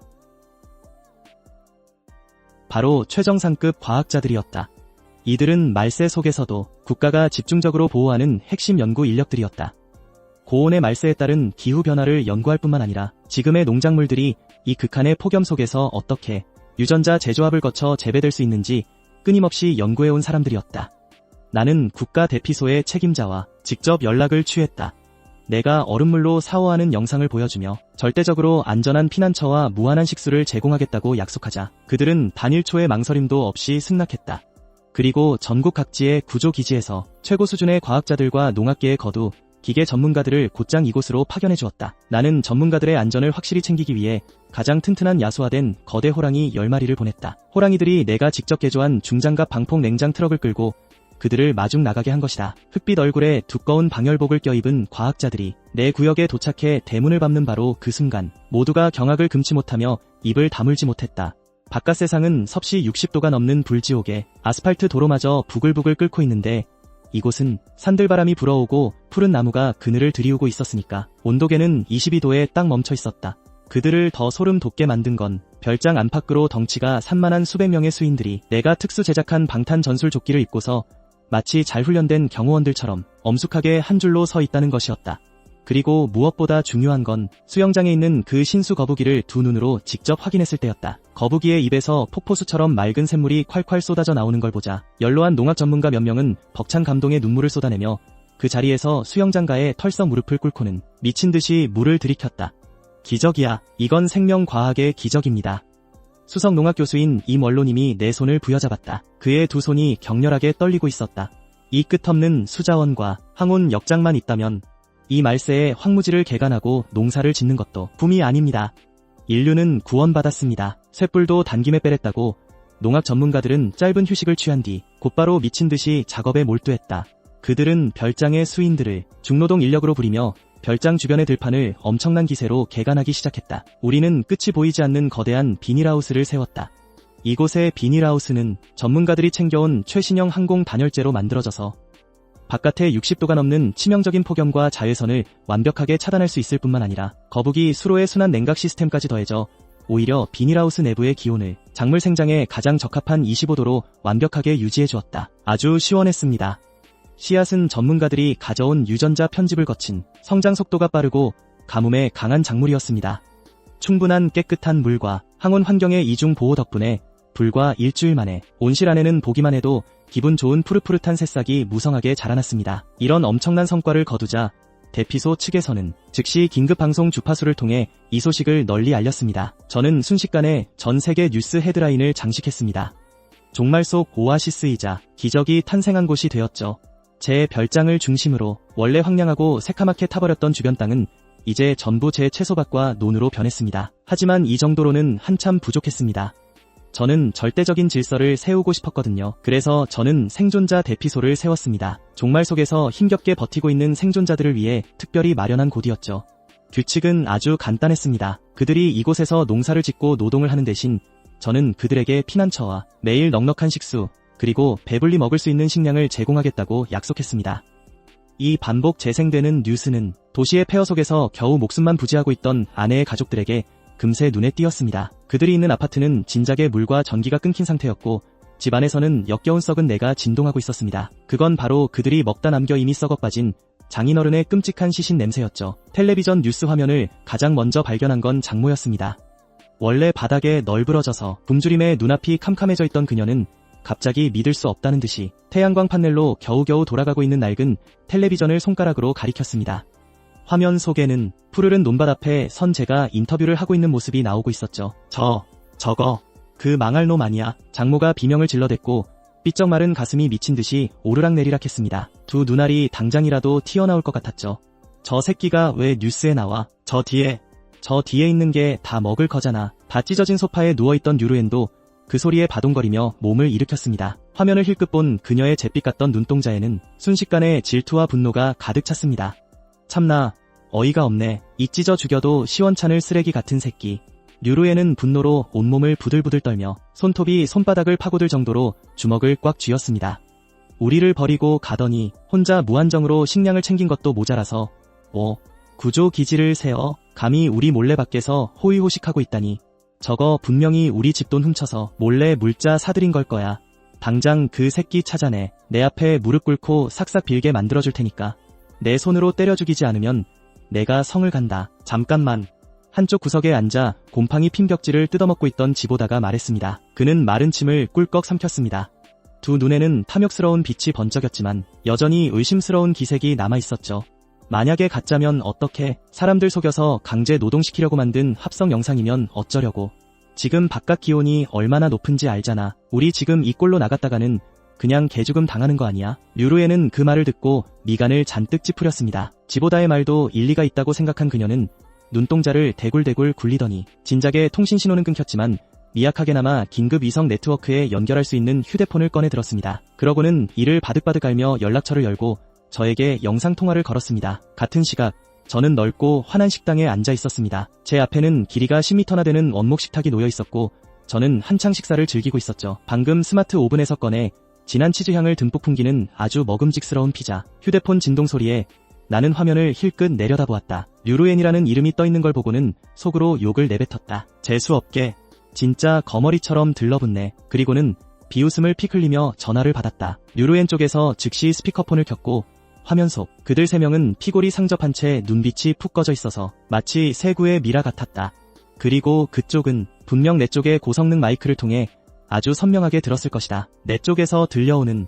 바로 최정상급 과학자들이었다. 이들은 말세 속에서도 국가가 집중적으로 보호하는 핵심 연구 인력들이었다. 고온의 말세에 따른 기후변화를 연구할 뿐만 아니라 지금의 농작물들이 이 극한의 폭염 속에서 어떻게 유전자 재조합을 거쳐 재배될 수 있는지 끊임없이 연구해온 사람들이었다. 나는 국가 대피소의 책임자와 직접 연락을 취했다. 내가 얼음물로 샤워하는 영상을 보여주며 절대적으로 안전한 피난처와 무한한 식수를 제공하겠다고 약속하자 그들은 단 1초의 망설임도 없이 승낙했다. 그리고 전국 각지의 구조기지에서 최고 수준의 과학자들과 농학계의 거두, 기계 전문가들을 곧장 이곳으로 파견해 주었다. 나는 전문가들의 안전을 확실히 챙기기 위해 가장 튼튼한 야수화된 거대 호랑이 10마리를 보냈다. 호랑이들이 내가 직접 개조한 중장갑 방폭 냉장 트럭을 끌고 그들을 마중 나가게 한 것이다. 흑빛 얼굴에 두꺼운 방열복을 껴입은 과학자들이 내 구역에 도착해 대문을 밟는 바로 그 순간 모두가 경악을 금치 못하며 입을 다물지 못했다. 바깥 세상은 섭씨 60도가 넘는 불지옥에 아스팔트 도로마저 부글부글 끓고 있는데 이곳은 산들바람이 불어오고 푸른 나무가 그늘을 들이우고 있었으니까 온도계는 22도에 딱 멈춰 있었다. 그들을 더 소름 돋게 만든 건 별장 안팎으로 덩치가 산만한 수백 명의 수인들이 내가 특수 제작한 방탄 전술 조끼를 입고서 마치 잘 훈련된 경호원들처럼 엄숙하게 한 줄로 서 있다는 것이었다. 그리고 무엇보다 중요한 건 수영장에 있는 그 신수 거북이를 두 눈으로 직접 확인했을 때였다. 거북이의 입에서 폭포수처럼 맑은 샘물이 콸콸 쏟아져 나오는 걸 보자 연로한 농학 전문가 몇 명은 벅찬 감동의 눈물을 쏟아내며 그 자리에서 수영장가에 털썩 무릎을 꿇고는 미친 듯이 물을 들이켰다. 기적이야. 이건 생명과학의 기적입니다. 수석 농학 교수인 임원로님이 내 손을 부여잡았다. 그의 두 손이 격렬하게 떨리고 있었다. 이 끝없는 수자원과 항온 역장만 있다면 이 말세에 황무지를 개간하고 농사를 짓는 것도 꿈이 아닙니다. 인류는 구원받았습니다. 쇳불도 단김에 빼랬다고 농학 전문가들은 짧은 휴식을 취한 뒤 곧바로 미친 듯이 작업에 몰두했다. 그들은 별장의 수인들을 중노동 인력으로 부리며 별장 주변의 들판을 엄청난 기세로 개간하기 시작했다. 우리는 끝이 보이지 않는 거대한 비닐하우스를 세웠다. 이곳의 비닐하우스는 전문가들이 챙겨온 최신형 항공 단열재로 만들어져서 바깥에 60도가 넘는 치명적인 폭염과 자외선을 완벽하게 차단할 수 있을 뿐만 아니라 거북이 수로의 순환 냉각 시스템까지 더해져 오히려 비닐하우스 내부의 기온을 작물 생장에 가장 적합한 25도로 완벽하게 유지해 주었다. 아주 시원했습니다. 씨앗은 전문가들이 가져온 유전자 편집을 거친 성장 속도가 빠르고 가뭄에 강한 작물이었습니다. 충분한 깨끗한 물과 항온 환경의 이중 보호 덕분에 불과 일주일 만에 온실 안에는 보기만 해도 기분 좋은 푸릇푸릇한 새싹이 무성하게 자라났습니다. 이런 엄청난 성과를 거두자 대피소 측에서는 즉시 긴급방송 주파수를 통해 이 소식을 널리 알렸습니다. 저는 순식간에 전 세계 뉴스 헤드라인을 장식했습니다. 종말 속 오아시스이자 기적이 탄생한 곳이 되었죠. 제 별장을 중심으로 원래 황량하고 새카맣게 타버렸던 주변 땅은 이제 전부 제 채소밭과 논으로 변했습니다. 하지만 이 정도로는 한참 부족했습니다. 저는 절대적인 질서를 세우고 싶었거든요. 그래서 저는 생존자 대피소를 세웠습니다. 종말 속에서 힘겹게 버티고 있는 생존자들을 위해 특별히 마련한 곳이었죠. 규칙은 아주 간단했습니다. 그들이 이곳에서 농사를 짓고 노동을 하는 대신 저는 그들에게 피난처와 매일 넉넉한 식수, 그리고 배불리 먹을 수 있는 식량을 제공하겠다고 약속했습니다. 이 반복 재생되는 뉴스는 도시의 폐허 속에서 겨우 목숨만 부지하고 있던 아내의 가족들에게 금세 눈에 띄었습니다. 그들이 있는 아파트는 진작에 물과 전기가 끊긴 상태였고 집안에서는 역겨운 썩은 내가 진동하고 있었습니다. 그건 바로 그들이 먹다 남겨 이미 썩어 빠진 장인어른의 끔찍한 시신 냄새였죠. 텔레비전 뉴스 화면을 가장 먼저 발견한 건 장모였습니다. 원래 바닥에 널브러져서 굶주림에 눈앞이 캄캄해져 있던 그녀는 갑자기 믿을 수 없다는 듯이 태양광 판넬로 겨우겨우 돌아가고 있는 낡은 텔레비전을 손가락으로 가리켰습니다. 화면 속에는 푸르른 논밭 앞에 선 제가 인터뷰를 하고 있는 모습이 나오고 있었죠. 저거 그 망할 놈 아니야. 장모가 비명을 질러댔고 삐쩍 마른 가슴이 미친 듯이 오르락내리락 했습니다. 두 눈알이 당장이라도 튀어나올 것 같았죠. 저 새끼가 왜 뉴스에 나와? 저 뒤에 있는 게 다 먹을 거잖아. 다 찢어진 소파에 누워있던 류루엔도 그 소리에 바동거리며 몸을 일으켰습니다. 화면을 힐끗 본 그녀의 잿빛 같던 눈동자에는 순식간에 질투와 분노가 가득 찼습니다. 참나, 어이가 없네. 이 찢어 죽여도 시원찮을 쓰레기 같은 새끼. 류루엔은 분노로 온몸을 부들부들 떨며 손톱이 손바닥을 파고들 정도로 주먹을 꽉 쥐었습니다. 우리를 버리고 가더니 혼자 무한정으로 식량을 챙긴 것도 모자라서 구조 기지를 세워 감히 우리 몰래 밖에서 호의호식하고 있다니. 저거 분명히 우리 집돈 훔쳐서 몰래 물자 사들인 걸 거야. 당장 그 새끼 찾아내. 내 앞에 무릎 꿇고 삭삭 빌게 만들어줄 테니까. 내 손으로 때려 죽이지 않으면 내가 성을 간다. 잠깐만. 한쪽 구석에 앉아 곰팡이 핀 벽지를 뜯어먹고 있던 지보다가 말했습니다. 그는 마른 침을 꿀꺽 삼켰습니다. 두 눈에는 탐욕스러운 빛이 번쩍였지만 여전히 의심스러운 기색이 남아있었죠. 만약에 가짜면 어떡해. 사람들 속여서 강제 노동시키려고 만든 합성 영상이면 어쩌려고. 지금 바깥 기온이 얼마나 높은지 알잖아. 우리 지금 이 꼴로 나갔다가는 그냥 개죽음 당하는 거 아니야? 류루에는 그 말을 듣고 미간을 잔뜩 찌푸렸습니다. 지보다의 말도 일리가 있다고 생각한 그녀는 눈동자를 대굴대굴 굴리더니 진작에 통신신호는 끊겼지만 미약하게나마 긴급 위성 네트워크에 연결할 수 있는 휴대폰을 꺼내 들었습니다. 그러고는 이를 바득바득 알며 연락처를 열고 저에게 영상통화를 걸었습니다. 같은 시각 저는 넓고 환한 식당에 앉아 있었습니다. 제 앞에는 길이가 10m나 되는 원목 식탁이 놓여 있었고 저는 한창 식사를 즐기고 있었죠. 방금 스마트 오븐에서 꺼내 진한 치즈향을 듬뿍 풍기는 아주 먹음직스러운 피자. 휴대폰 진동 소리에 나는 화면을 힐끗 내려다보았다. 류루엔이라는 이름이 떠있는 걸 보고는 속으로 욕을 내뱉었다. 재수없게. 진짜 거머리처럼 들러붙네. 그리고는 비웃음을 픽 흘리며 전화를 받았다. 류루엔 쪽에서 즉시 스피커폰을 켰고 화면 속 그들 세 명은 피골이 상접한 채 눈빛이 푹 꺼져 있어서 마치 새구의 미라 같았다. 그리고 그쪽은 분명 내 쪽의 고성능 마이크를 통해 아주 선명하게 들었을 것이다. 내 쪽에서 들려오는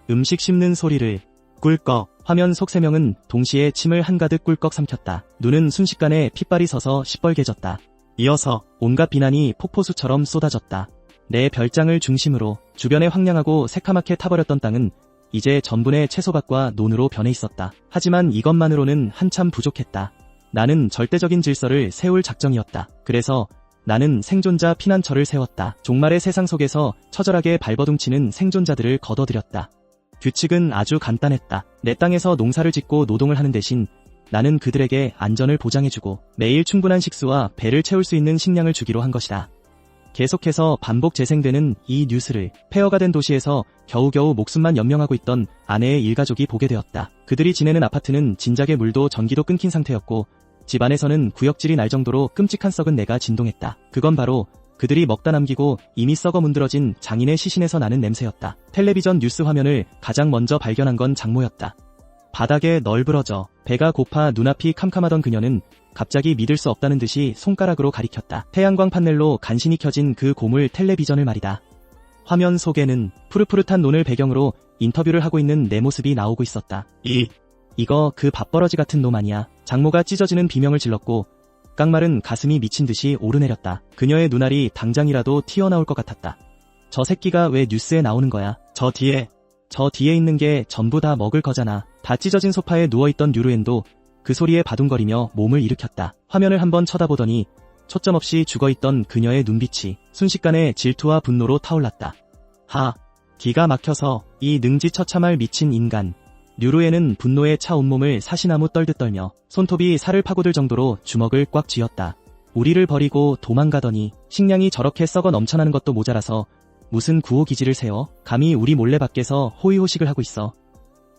음식 씹는 소리를 꿀꺽. 화면 속 세 명은 동시에 침을 한가득 꿀꺽 삼켰다. 눈은 순식간에 핏발이 서서 시뻘개졌다. 이어서 온갖 비난이 폭포수처럼 쏟아졌다. 내 별장을 중심으로 주변에 황량하고 새카맣게 타버렸던 땅은 이제 전분의 채소밭과 논으로 변해 있었다. 하지만 이것만으로는 한참 부족했다. 나는 절대적인 질서를 세울 작정이었다. 그래서 나는 생존자 피난처를 세웠다. 종말의 세상 속에서 처절하게 발버둥치는 생존자들을 걷어들였다. 규칙은 아주 간단했다. 내 땅에서 농사를 짓고 노동을 하는 대신 나는 그들에게 안전을 보장해주고 매일 충분한 식수와 배를 채울 수 있는 식량을 주기로 한 것이다. 계속해서 반복 재생되는 이 뉴스를 폐허가 된 도시에서 겨우겨우 목숨만 연명하고 있던 아내의 일가족이 보게 되었다. 그들이 지내는 아파트는 진작에 물도 전기도 끊긴 상태였고 집 안에서는 구역질이 날 정도로 끔찍한 썩은 내가 진동했다. 그건 바로 그들이 먹다 남기고 이미 썩어 문드러진 장인의 시신에서 나는 냄새였다. 텔레비전 뉴스 화면을 가장 먼저 발견한 건 장모였다. 바닥에 널브러져 배가 고파 눈앞이 캄캄하던 그녀는 갑자기 믿을 수 없다는 듯이 손가락으로 가리켰다. 태양광 판넬로 간신히 켜진 그 고물 텔레비전을 말이다. 화면 속에는 푸릇푸릇한 논을 배경으로 인터뷰를 하고 있는 내 모습이 나오고 있었다. 이거 그 밥버러지 같은 놈 아니야. 장모가 찢어지는 비명을 질렀고 깡마른 가슴이 미친 듯이 오르내렸다. 그녀의 눈알이 당장이라도 튀어나올 것 같았다. 저 새끼가 왜 뉴스에 나오는 거야? 저 뒤에 있는 게 전부 다 먹을 거잖아. 다 찢어진 소파에 누워있던 류루엔도 그 소리에 바둥거리며 몸을 일으켰다. 화면을 한번 쳐다보더니 초점 없이 죽어있던 그녀의 눈빛이 순식간에 질투와 분노로 타올랐다. 기가 막혀서 이 능지처참할 미친 인간. 류루엔은 분노에 차 온몸을 사시나무 떨듯 떨며 손톱이 살을 파고들 정도로 주먹을 꽉 쥐었다. 우리를 버리고 도망가더니 식량이 저렇게 썩어 넘쳐나는 것도 모자라서 무슨 구호기지를 세워? 감히 우리 몰래 밖에서 호의호식을 하고 있어.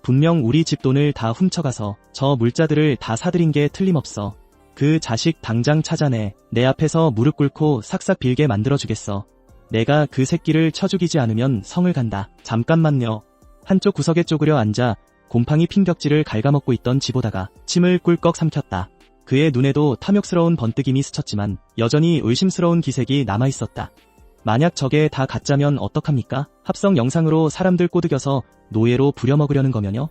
분명 우리 집 돈을 다 훔쳐가서 저 물자들을 다 사들인 게 틀림없어. 그 자식 당장 찾아내. 내 앞에서 무릎 꿇고 삭삭 빌게 만들어주겠어. 내가 그 새끼를 쳐 죽이지 않으면 성을 간다. 잠깐만요. 한쪽 구석에 쪼그려 앉아 곰팡이 핀 벽지를 갉아먹고 있던 지보다가 침을 꿀꺽 삼켰다. 그의 눈에도 탐욕스러운 번뜩임이 스쳤지만 여전히 의심스러운 기색이 남아있었다. 만약 저게 다 가짜면 어떡합니까? 합성 영상으로 사람들 꼬드겨서 노예로 부려먹으려는 거면요?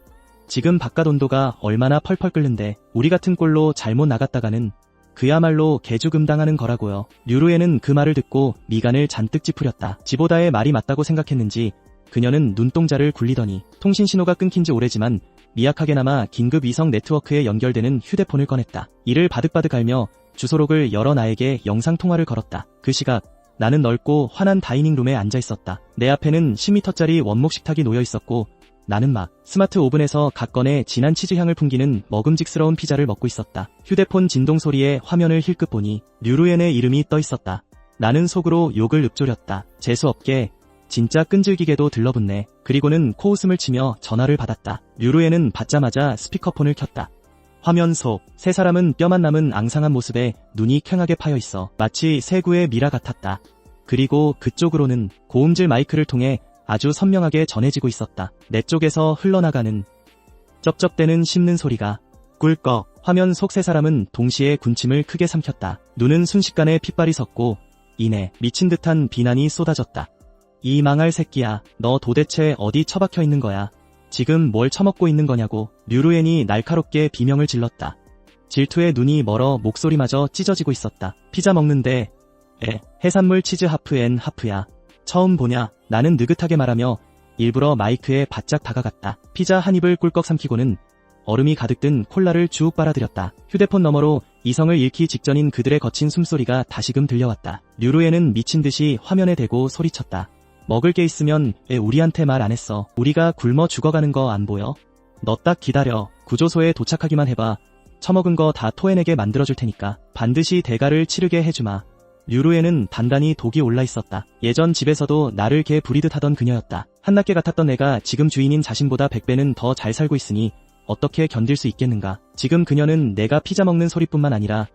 지금 바깥 온도가 얼마나 펄펄 끓는데 우리 같은 꼴로 잘못 나갔다가는 그야말로 개죽음당하는 거라고요. 류루에는 그 말을 듣고 미간을 잔뜩 찌푸렸다. 지보다의 말이 맞다고 생각했는지 그녀는 눈동자를 굴리더니 통신신호가 끊긴 지 오래지만 미약하게나마 긴급 위성 네트워크에 연결되는 휴대폰을 꺼냈다. 이를 바득바득 알며 주소록을 열어 나에게 영상통화를 걸었다. 그 시각 나는 넓고 환한 다이닝룸에 앉아있었다. 내 앞에는 10m짜리 원목 식탁이 놓여있었고 나는 막 스마트 오븐에서 각 건의 진한 치즈향을 풍기는 먹음직스러운 피자를 먹고 있었다. 휴대폰 진동 소리에 화면을 힐끗 보니 류루엔의 이름이 떠있었다. 나는 속으로 욕을 읊조렸다. 재수없게 진짜 끈질기게도 들러붙네. 그리고는 코웃음을 치며 전화를 받았다. 류루엔은 받자마자 스피커폰을 켰다. 화면 속 세 사람은 뼈만 남은 앙상한 모습에 눈이 퀭하게 파여있어 마치 새구의 미라 같았다. 그리고 그쪽으로는 고음질 마이크를 통해 아주 선명하게 전해지고 있었다. 내 쪽에서 흘러나가는 쩝쩝대는 씹는 소리가 꿀꺽. 화면 속 세 사람은 동시에 군침을 크게 삼켰다. 눈은 순식간에 핏발이 섰고 이내 미친 듯한 비난이 쏟아졌다. 이 망할 새끼야, 너 도대체 어디 처박혀 있는 거야? 지금 뭘 처먹고 있는 거냐고. 류루엔이 날카롭게 비명을 질렀다. 질투에 눈이 멀어 목소리마저 찢어지고 있었다. 피자 먹는데 해산물 치즈 하프 앤 하프야. 처음 보냐? 나는 느긋하게 말하며 일부러 마이크에 바짝 다가갔다. 피자 한 입을 꿀꺽 삼키고는 얼음이 가득 든 콜라를 쭉 빨아들였다. 휴대폰 너머로 이성을 잃기 직전인 그들의 거친 숨소리가 다시금 들려왔다. 류루엔은 미친듯이 화면에 대고 소리쳤다. 먹을 게 있으면 왜 우리한테 말 안 했어? 우리가 굶어 죽어가는 거 안 보여? 너 딱 기다려. 구조소에 도착하기만 해봐. 처먹은 거 다 토해내게 만들어줄 테니까 반드시 대가를 치르게 해주마. 류루에는 단단히 독이 올라있었다. 예전 집에서도 나를 개 부리듯 하던 그녀였다. 한낱개 같았던 내가 지금 주인인 자신보다 100배는 더 잘 살고 있으니 어떻게 견딜 수 있겠는가. 지금 그녀는 내가 피자 먹는 소리뿐만 아니라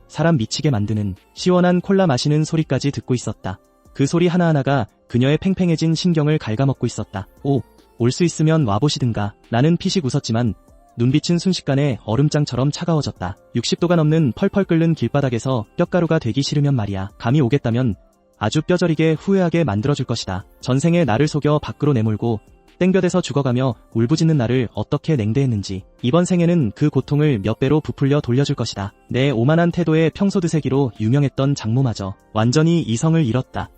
사람 미치게 만드는 시원한 콜라 마시는 소리까지 듣고 있었다. 그 소리 하나하나가 그녀의 팽팽해진 신경을 갉아먹고 있었다. 올 수 있으면 와보시든가. 나는 피식 웃었지만 눈빛은 순식간에 얼음장처럼 차가워졌다. 60도가 넘는 펄펄 끓는 길바닥에서 뼈가루가 되기 싫으면 말이야. 감이 오겠다면 아주 뼈저리게 후회하게 만들어줄 것이다. 전생에 나를 속여 밖으로 내몰고 땡볕에서 죽어가며 울부짖는 나를 어떻게 냉대했는지 이번 생에는 그 고통을 몇 배로 부풀려 돌려줄 것이다. 내 오만한 태도에 평소드세기로 유명했던 장모마저 완전히 이성을 잃었다.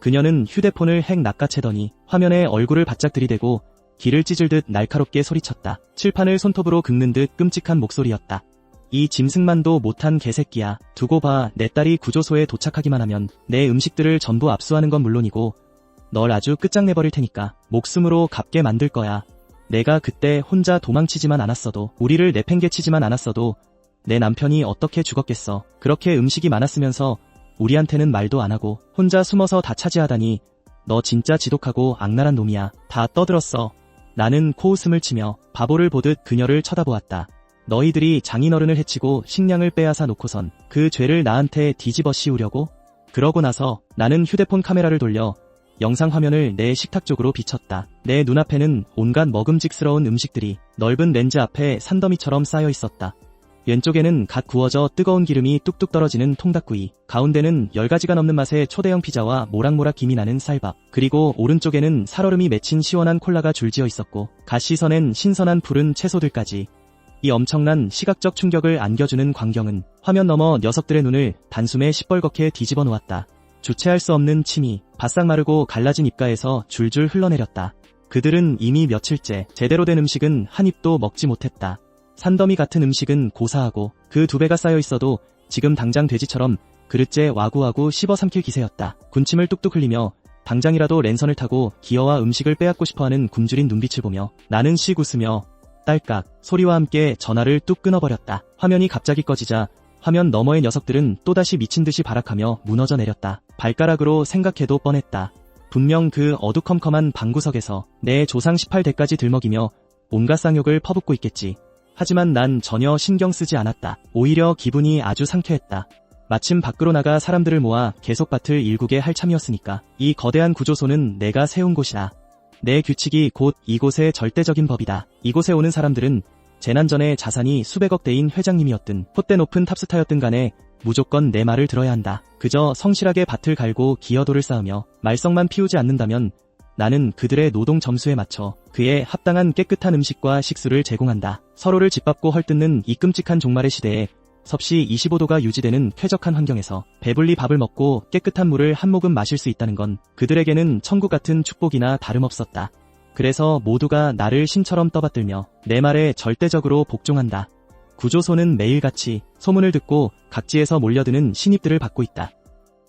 그녀는 휴대폰을 핵 낚아채더니 화면에 얼굴을 바짝 들이대고 귀를 찢을 듯 날카롭게 소리쳤다. 칠판을 손톱으로 긁는 듯 끔찍한 목소리였다. 이 짐승만도 못한 개새끼야. 두고 봐. 내 딸이 구조소에 도착하기만 하면 내 음식들을 전부 압수하는 건 물론이고 널 아주 끝장내버릴 테니까 목숨으로 갚게 만들 거야. 내가 그때 혼자 도망치지만 않았어도 우리를 내팽개치지만 않았어도 내 남편이 어떻게 죽었겠어. 그렇게 음식이 많았으면서 우리한테는 말도 안 하고 혼자 숨어서 다 차지하다니 너 진짜 지독하고 악랄한 놈이야. 다 떠들었어. 나는 코웃음을 치며 바보를 보듯 그녀를 쳐다보았다. 너희들이 장인어른을 해치고 식량을 빼앗아 놓고선 그 죄를 나한테 뒤집어 씌우려고? 그러고 나서 나는 휴대폰 카메라를 돌려 영상 화면을 내 식탁 쪽으로 비췄다. 내 눈앞에는 온갖 먹음직스러운 음식들이 넓은 렌즈 앞에 산더미처럼 쌓여 있었다. 왼쪽에는 갓 구워져 뜨거운 기름이 뚝뚝 떨어지는 통닭구이, 가운데는 10가지가 넘는 맛의 초대형 피자와 모락모락 김이 나는 쌀밥, 그리고 오른쪽에는 살얼음이 맺힌 시원한 콜라가 줄지어 있었고 갓 씻어낸 신선한 푸른 채소들까지. 이 엄청난 시각적 충격을 안겨주는 광경은 화면 너머 녀석들의 눈을 단숨에 시뻘겋게 뒤집어 놓았다. 주체할 수 없는 침이 바싹 마르고 갈라진 입가에서 줄줄 흘러내렸다. 그들은 이미 며칠째 제대로 된 음식은 한 입도 먹지 못했다. 산더미 같은 음식은 고사하고 그 2배가 쌓여 있어도 지금 당장 돼지처럼 그릇째 와구와구 씹어 삼킬 기세였다. 군침을 뚝뚝 흘리며 당장이라도 랜선을 타고 기어와 음식을 빼앗고 싶어하는 굶주린 눈빛을 보며 나는 씩 웃으며 딸깍 소리와 함께 전화를 뚝 끊어버렸다. 화면이 갑자기 꺼지자 화면 너머의 녀석들은 또다시 미친듯이 발악하며 무너져 내렸다. 발가락으로 생각해도 뻔했다. 분명 그 어두컴컴한 방구석에서 내 조상 18대까지 들먹이며 온갖 쌍욕을 퍼붓고 있겠지. 하지만 난 전혀 신경 쓰지 않았다. 오히려 기분이 아주 상쾌했다. 마침 밖으로 나가 사람들을 모아 계속 밭을 일구게 할 참이었으니까. 이 거대한 구조소는 내가 세운 곳이다. 내 규칙이 곧 이곳의 절대적인 법이다. 이곳에 오는 사람들은 재난 전에 자산이 수백억 대인 회장님이었든 콧대 높은 탑스타였든 간에 무조건 내 말을 들어야 한다. 그저 성실하게 밭을 갈고 기여도를 쌓으며 말썽만 피우지 않는다면 나는 그들의 노동 점수에 맞춰 그에 합당한 깨끗한 음식과 식수를 제공한다. 서로를 짓밟고 헐뜯는 이 끔찍한 종말의 시대에 섭씨 25도가 유지되는 쾌적한 환경에서 배불리 밥을 먹고 깨끗한 물을 한 모금 마실 수 있다는 건 그들에게는 천국 같은 축복이나 다름없었다. 그래서 모두가 나를 신처럼 떠받들며 내 말에 절대적으로 복종한다. 구조소는 매일같이 소문을 듣고 각지에서 몰려드는 신입들을 받고 있다.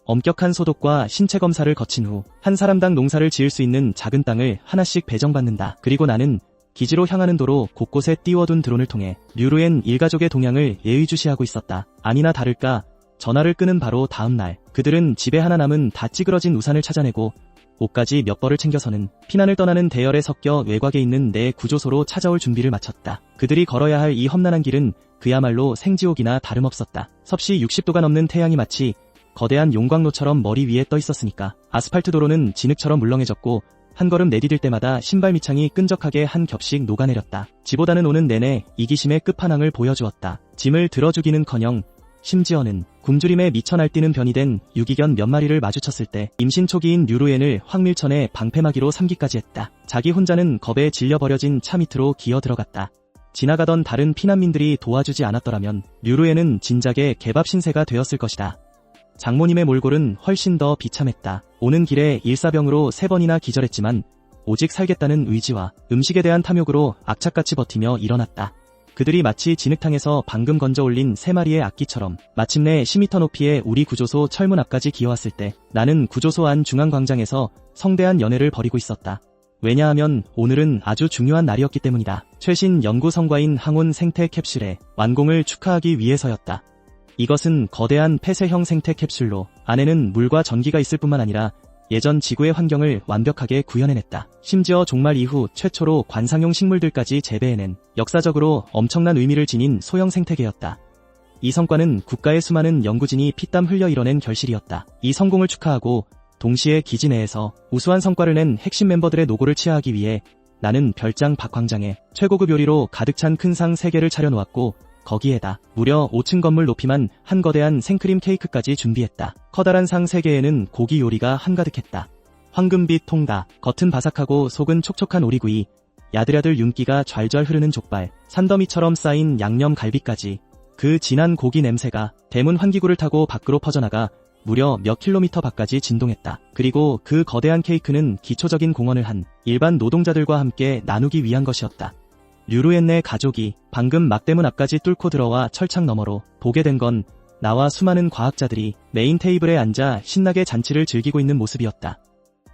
엄격한 소독과 신체 검사를 거친 후 한 사람당 농사를 지을 수 있는 작은 땅을 하나씩 배정받는다. 그리고 나는 기지로 향하는 도로 곳곳에 띄워둔 드론을 통해 류루엔 일가족의 동향을 예의주시하고 있었다. 아니나 다를까 전화를 끄는 바로 다음 날 그들은 집에 하나 남은 다 찌그러진 우산을 찾아내고 옷까지 몇 벌을 챙겨서는 피난을 떠나는 대열에 섞여 외곽에 있는 내 구조소로 찾아올 준비를 마쳤다. 그들이 걸어야 할 이 험난한 길은 그야말로 생지옥이나 다름없었다. 섭씨 60도가 넘는 태양이 마치 거대한 용광로처럼 머리 위에 떠 있었으니까 아스팔트 도로는 진흙처럼 물렁해졌고 한 걸음 내디딜 때마다 신발 밑창이 끈적하게 한 겹씩 녹아내렸다. 지보다는 오는 내내 이기심의 끝판왕을 보여주었다. 짐을 들어주기는커녕 심지어는 굶주림에 미쳐 날뛰는 변이 된 유기견 몇 마리를 마주쳤을 때 임신 초기인 류루엔을 황밀천의 방패막이로 삼기까지 했다. 자기 혼자는 겁에 질려 버려진 차 밑으로 기어 들어갔다. 지나가던 다른 피난민들이 도와주지 않았더라면 류루엔은 진작에 개밥 신세가 되었을 것이다. 장모님의 몰골은 훨씬 더 비참했다. 오는 길에 일사병으로 3번이나 기절했지만 오직 살겠다는 의지와 음식에 대한 탐욕으로 악착같이 버티며 일어났다. 그들이 마치 진흙탕에서 방금 건져 올린 3마리의 악기처럼 마침내 10m 높이의 우리 구조소 철문 앞까지 기어왔을 때 나는 구조소 안 중앙광장에서 성대한 연회를 벌이고 있었다. 왜냐하면 오늘은 아주 중요한 날이었기 때문이다. 최신 연구 성과인 항온 생태 캡슐의 완공을 축하하기 위해서였다. 이것은 거대한 폐쇄형 생태 캡슐로 안에는 물과 전기가 있을 뿐만 아니라 예전 지구의 환경을 완벽하게 구현해냈다. 심지어 종말 이후 최초로 관상용 식물들까지 재배해낸 역사적으로 엄청난 의미를 지닌 소형 생태계였다. 이 성과는 국가의 수많은 연구진이 피땀 흘려 이뤄낸 결실이었다. 이 성공을 축하하고 동시에 기지 내에서 우수한 성과를 낸 핵심 멤버들의 노고를 치하하기 위해 나는 별장 박 광장에 최고급 요리로 가득 찬 큰 상 3개를 차려놓았고 거기에다 무려 5층 건물 높이만 한 거대한 생크림 케이크까지 준비했다. 커다란 상 3개에는 고기 요리가 한가득했다. 황금빛 통닭, 겉은 바삭하고 속은 촉촉한 오리구이, 야들야들 윤기가 좔좔 흐르는 족발, 산더미처럼 쌓인 양념 갈비까지. 그 진한 고기 냄새가 대문 환기구를 타고 밖으로 퍼져나가 무려 몇 킬로미터 밖까지 진동했다. 그리고 그 거대한 케이크는 기초적인 공헌을 한 일반 노동자들과 함께 나누기 위한 것이었다. 류루엔네 가족이 방금 막대문 앞까지 뚫고 들어와 철창 너머로 보게 된 건 나와 수많은 과학자들이 메인 테이블에 앉아 신나게 잔치를 즐기고 있는 모습이었다.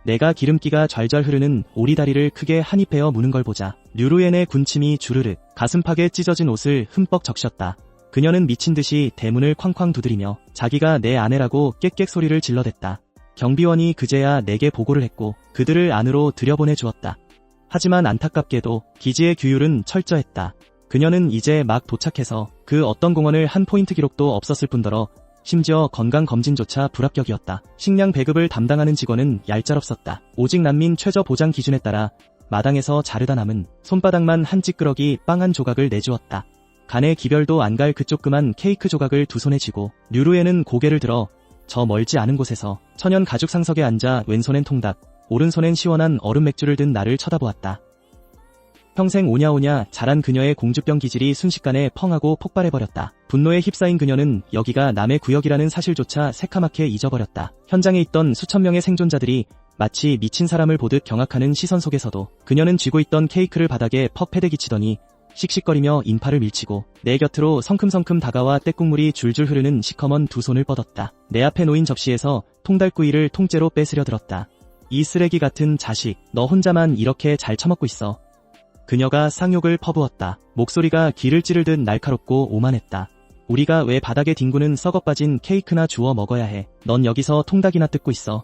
내가 기름기가 좔좔 흐르는 오리다리를 크게 한 입 베어 무는 걸 보자 류루엔의 군침이 주르륵 가슴팍에 찢어진 옷을 흠뻑 적셨다. 그녀는 미친듯이 대문을 쾅쾅 두드리며 자기가 내 아내라고 깨깨 소리를 질러댔다. 경비원이 그제야 내게 보고를 했고 그들을 안으로 들여보내주었다. 하지만 안타깝게도 기지의 규율은 철저했다. 그녀는 이제 막 도착해서 그 어떤 공헌을 한 포인트 기록도 없었을 뿐더러 심지어 건강검진조차 불합격이었다. 식량 배급을 담당하는 직원은 얄짤없었다. 오직 난민 최저 보장 기준에 따라 마당에서 자르다 남은 손바닥만 한 찌끄러기 빵 한 조각을 내주었다. 간의 기별도 안 갈 그 조그만 케이크 조각을 두 손에 쥐고 류루에는 고개를 들어 저 멀지 않은 곳에서 천연 가죽 상석에 앉아 왼손엔 통닭, 오른손엔 시원한 얼음 맥주를 든 나를 쳐다보았다. 평생 오냐오냐 자란 그녀의 공주병 기질이 순식간에 펑하고 폭발해버렸다. 분노에 휩싸인 그녀는 여기가 남의 구역이라는 사실조차 새카맣게 잊어버렸다. 현장에 있던 수천 명의 생존자들이 마치 미친 사람을 보듯 경악하는 시선 속에서도 그녀는 쥐고 있던 케이크를 바닥에 퍽 패대기치더니 씩씩거리며 인파를 밀치고 내 곁으로 성큼성큼 다가와 떼국물이 줄줄 흐르는 시커먼 두 손을 뻗었다. 내 앞에 놓인 접시에서 통달구이를 통째로 뺏으려 들었다. 이 쓰레기 같은 자식, 너 혼자만 이렇게 잘 처먹고 있어. 그녀가 쌍욕을 퍼부었다. 목소리가 귀를 찌르듯 날카롭고 오만했다. 우리가 왜 바닥에 뒹구는 썩어빠진 케이크나 주워 먹어야 해. 넌 여기서 통닭이나 뜯고 있어.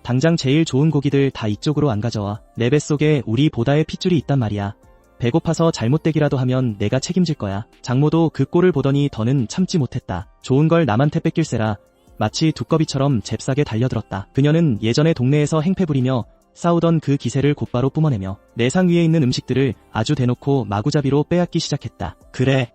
당장 제일 좋은 고기들 다 이쪽으로 안 가져와. 내 뱃속에 우리 보다의 핏줄이 있단 말이야. 배고파서 잘못되기라도 하면 내가 책임질 거야. 장모도 그 꼴을 보더니 더는 참지 못했다. 좋은 걸 남한테 뺏길세라 마치 두꺼비처럼 잽싸게 달려들었다. 그녀는 예전에 동네에서 행패 부리며 싸우던 그 기세를 곧바로 뿜어내며 내상 위에 있는 음식들을 아주 대놓고 마구잡이로 빼앗기 시작했다. 그래,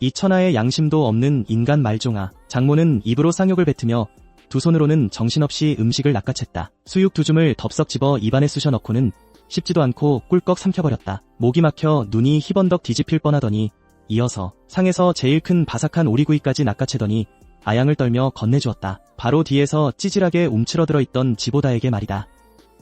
이 천하의 양심도 없는 인간 말종아. 장모는 입으로 쌍욕을 뱉으며 두 손으로는 정신없이 음식을 낚아챘다. 수육 두 줌을 덥석 집어 입안에 쑤셔 넣고는 씹지도 않고 꿀꺽 삼켜버렸다. 목이 막혀 눈이 희번덕 뒤집힐 뻔하더니 이어서 상에서 제일 큰 바삭한 오리구이까지 낚아채더니 아양을 떨며 건네주었다. 바로 뒤에서 찌질하게 움츠러들어 있던 지보다에게 말이다.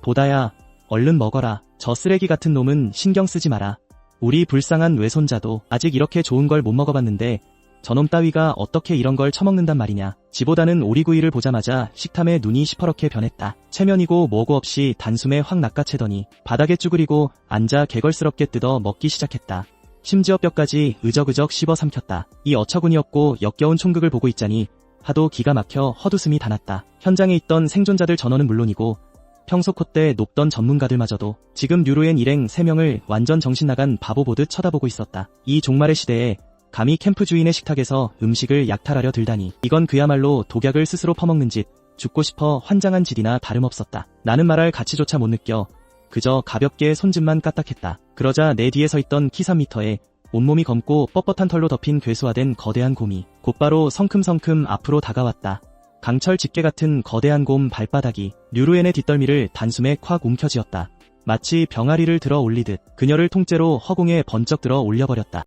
보다야, 얼른 먹어라. 저 쓰레기 같은 놈은 신경 쓰지 마라. 우리 불쌍한 외손자도 아직 이렇게 좋은 걸 못 먹어봤는데 저놈 따위가 어떻게 이런 걸 처먹는단 말이냐. 지보다는 오리구이를 보자마자 식탐에 눈이 시퍼렇게 변했다. 체면이고 뭐고 없이 단숨에 확 낚아채더니 바닥에 쭈그리고 앉아 개걸스럽게 뜯어 먹기 시작했다. 심지어 뼈까지 으적으적 씹어 삼켰다. 이 어처구니없고 역겨운 총극을 보고 있자니 하도 기가 막혀 헛웃음이 다 났다. 현장에 있던 생존자들 전원은 물론이고 평소 콧대 높던 전문가들마저도 지금 뉴로엔 일행 3명을 완전 정신나간 바보 보듯 쳐다보고 있었다. 이 종말의 시대에 감히 캠프 주인의 식탁에서 음식을 약탈하려 들다니 이건 그야말로 독약을 스스로 퍼먹는 짓, 죽고 싶어 환장한 짓이나 다름없었다. 나는 말할 가치조차 못 느껴 그저 가볍게 손짓만 까딱했다. 그러자 내 뒤에 서 있던 키 3m에 온몸이 검고 뻣뻣한 털로 덮인 괴수화된 거대한 곰이 곧바로 성큼성큼 앞으로 다가왔다. 강철 집게 같은 거대한 곰 발바닥이 류루엔의 뒷덜미를 단숨에 콱 움켜쥐었다. 마치 병아리를 들어 올리듯 그녀를 통째로 허공에 번쩍 들어 올려버렸다.